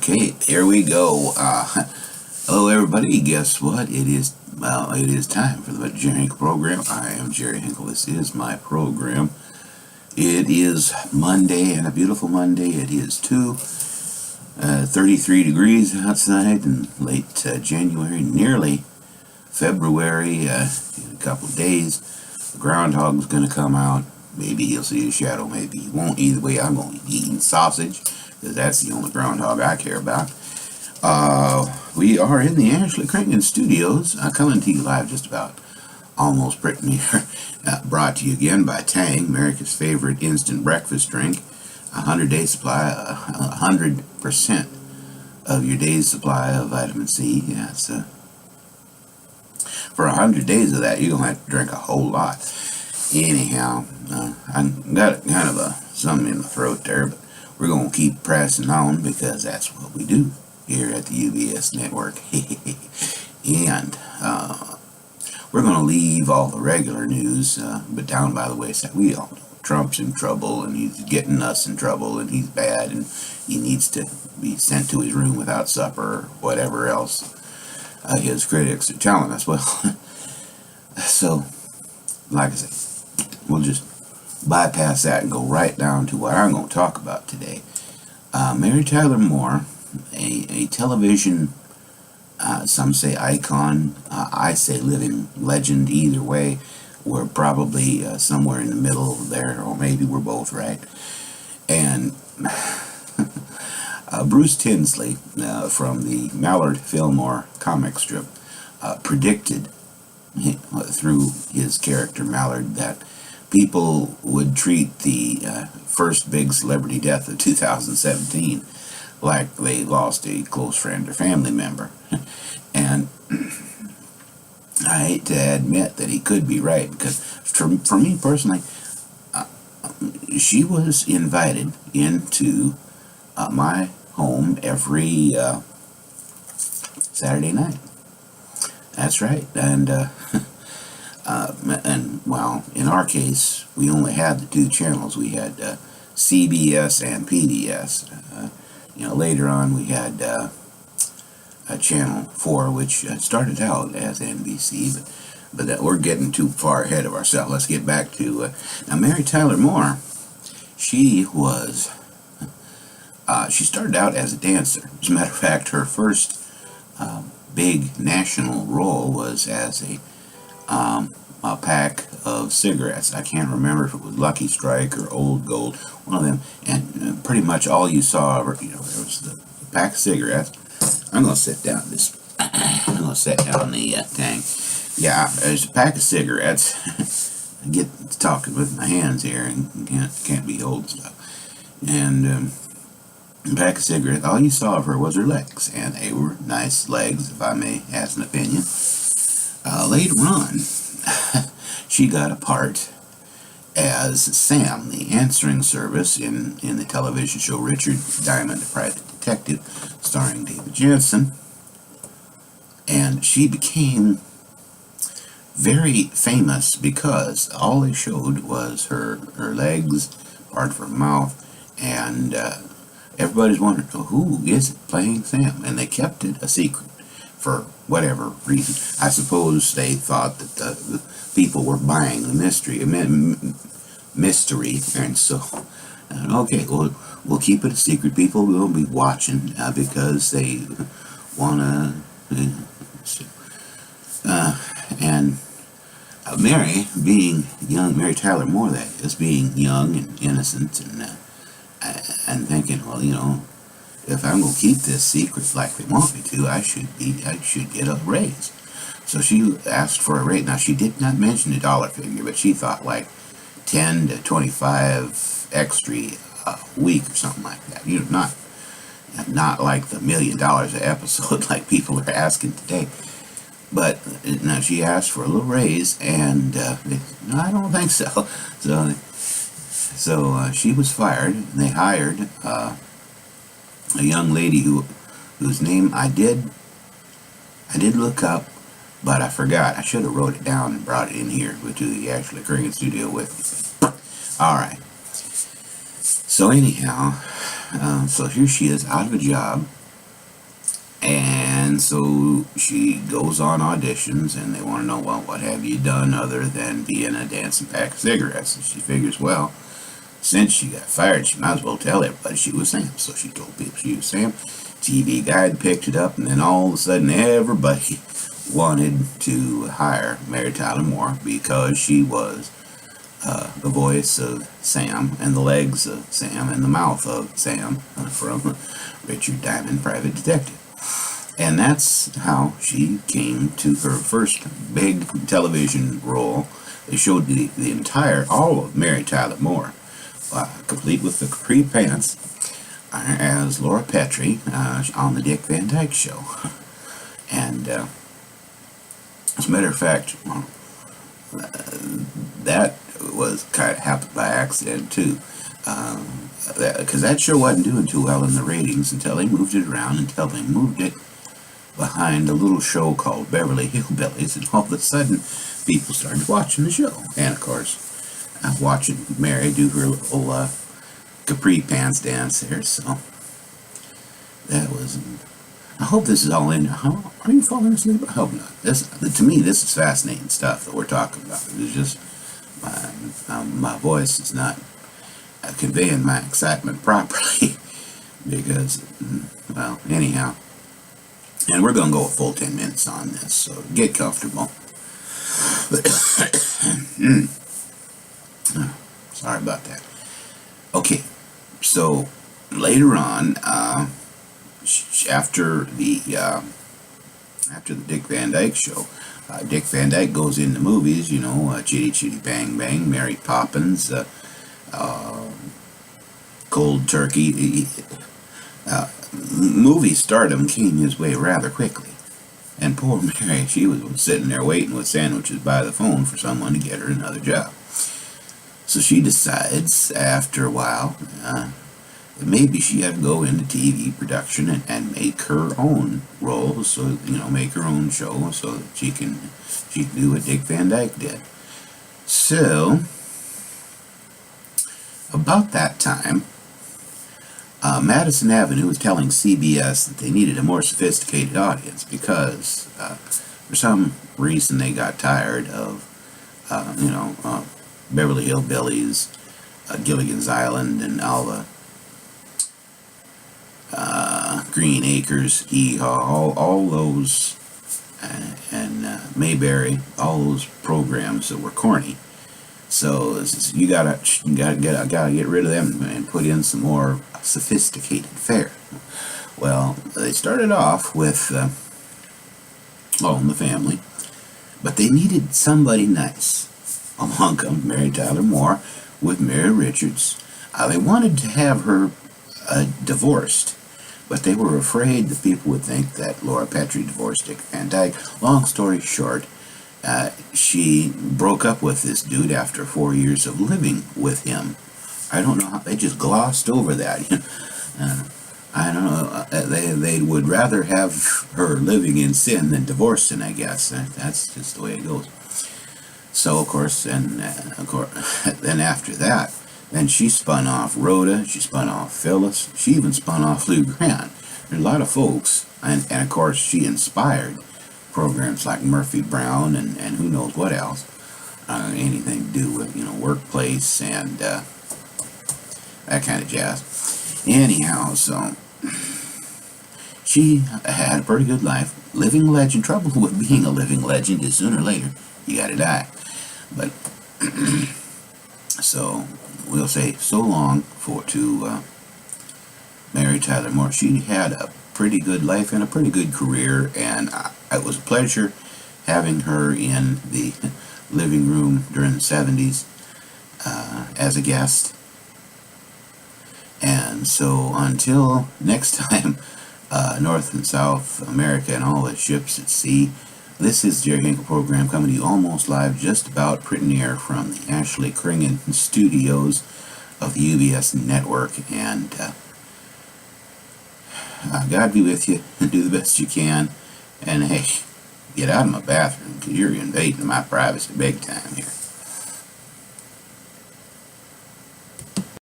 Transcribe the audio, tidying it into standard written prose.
Okay, here we go. Hello, everybody. Guess what? It is time for the Jerry Hinkle program. I am Jerry Hinkle. This is my program. It is Monday, and a beautiful Monday. It is 33 degrees outside in late January, nearly February. In a couple of days, the groundhog's going to come out. Maybe he'll see a shadow, maybe he won't. Either way, I'm going to be eating sausage, because that's the only groundhog I care about. We are in the Ashley Crangan Studios, coming to you live just about almost pretty near. Brought to you again by Tang, America's favorite instant breakfast drink. 100-day supply, 100% of your day's supply of vitamin C. Yeah, it's, for 100 days of that, you're going to have to drink a whole lot. Anyhow, I got kind of something in my throat there, but we're going to keep pressing on because that's what we do here at the UBS Network. And we're going to leave all the regular news, but down by the wayside. We all know Trump's in trouble, and he's getting us in trouble, and he's bad, and he needs to be sent to his room without supper, or whatever else his critics are telling us. Well, so, like I said, we'll just bypass that and go right down to what I'm going to talk about today. Mary Tyler Moore, a television, some say icon, I say living legend. Either way, we're probably somewhere in the middle there, or maybe we're both right. And Bruce Tinsley from the Mallard Fillmore comic strip predicted through his character Mallard that people would treat the first big celebrity death of 2017 like they lost a close friend or family member. And I hate to admit that he could be right, because for me personally, she was invited into my home every Saturday night. That's right. And well, in our case, we only had the two channels. We had CBS and PBS. Later on we had Channel 4, which started out as NBC, but we're getting too far ahead of ourselves. Let's get back to now. Mary Tyler Moore. She was she started out as a dancer. As a matter of fact, her first big national role was as a pack of cigarettes. I can't remember if it was Lucky Strike or Old Gold, one of them. And pretty much all you saw, there was the pack of cigarettes. I'm gonna sit down I'm gonna set down the thing. Yeah, there's a pack of cigarettes. I get talking with my hands here and can't be holding stuff. And a pack of cigarettes. All you saw of her was her legs, and they were nice legs, if I may have an opinion. Later on, she got a part as Sam, the answering service in the television show Richard Diamond, a Private Detective, starring David Jansen. And she became very famous because all they showed was her legs, part of her mouth, and everybody's wondering, who is it playing Sam? And they kept it a secret for whatever reason. I suppose they thought that the people were buying the mystery, and so, okay, we'll keep it a secret. People will be watching because they want to, and Mary, being young, Mary Tyler Moore, that is, being young and innocent, and thinking, well, if I'm going to keep this secret like they want me to, I should get a raise. So she asked for a raise. Now, she did not mention a dollar figure, but she thought like 10 to 25 extra a week or something like that. Not like the $1 million an episode like people are asking today. But now she asked for a little raise, and no, I don't think so. So she was fired, and they hired a young lady whose name I did look up, but I forgot. I should have wrote it down and brought it in here to the Ashley Crangan studio with me. All right. So anyhow, so here she is, out of a job, And so she goes on auditions, and they want to know, well, what have you done other than being a dancing pack of cigarettes? And she figures, well, since she got fired, she might as well tell everybody she was Sam. So she told people she was Sam. TV Guide picked it up, and then all of a sudden everybody wanted to hire Mary Tyler Moore because she was the voice of Sam and the legs of Sam and the mouth of Sam from Richard Diamond, Private Detective. And that's how she came to her first big television role. They showed the entire, all of Mary Tyler Moore, complete with the capri pants, as Laura Petrie on the Dick Van Dyke Show. And as a matter of fact, that was kind of happened by accident too, because that show wasn't doing too well in the ratings until they moved it around, until they moved it behind a little show called Beverly Hillbillies, and all of a sudden people started watching the show. And of course, watching Mary do her little capri pants dance there. So that was, I hope this is all in. How are you falling asleep? I hope not. To me, this is fascinating stuff that we're talking about. It's just my voice is not conveying my excitement properly because, well, anyhow. And we're going to go a full 10 minutes on this, so get comfortable. Sorry about that. Okay, so later on, after the Dick Van Dyke Show, Dick Van Dyke goes into movies, you know, Chitty Chitty Bang Bang, Mary Poppins, Cold Turkey. Movie stardom came his way rather quickly. And poor Mary, she was sitting there waiting with sandwiches by the phone for someone to get her another job. So she decides, after a while, that maybe she had to go into TV production and make her own role, so, you know, make her own show so that she can do what Dick Van Dyke did. So, about that time, Madison Avenue was telling CBS that they needed a more sophisticated audience because for some reason they got tired of, Beverly Hillbillies, Gilligan's Island, and all the Green Acres, Hee-Haw, all those, and Mayberry, all those programs that were corny. So you gotta get rid of them and put in some more sophisticated fare. Well, they started off with All in the Family, but they needed somebody nice. Along comes Mary Tyler Moore with Mary Richards. They wanted to have her divorced, but they were afraid that people would think that Laura Petrie divorced Dick Van Dyke. Long story short, she broke up with this dude after 4 years of living with him. I don't know how they just glossed over that. I don't know. They would rather have her living in sin than divorcing, I guess. That's just the way it goes. So of course, then after that, then she spun off Rhoda. She spun off Phyllis. She even spun off Lou Grant. There's a lot of folks, and of course she inspired programs like Murphy Brown and who knows what else, anything to do with, you know, workplace and that kind of jazz. Anyhow, so she had a pretty good life, living legend. Trouble with being a living legend is sooner or later you gotta die. But so we'll say so long to Mary Tyler Moore. She had a pretty good life and a pretty good career, and it was a pleasure having her in the living room during the 70s as a guest. And so until next time, North and South America and all the ships at sea, this is Jerry Hinkle program coming to you almost live, just about pretty near from the Ashley Kringen studios of the UBS network. And God be with you, and do the best you can. And hey, get out of my bathroom, because you're invading my privacy big time here.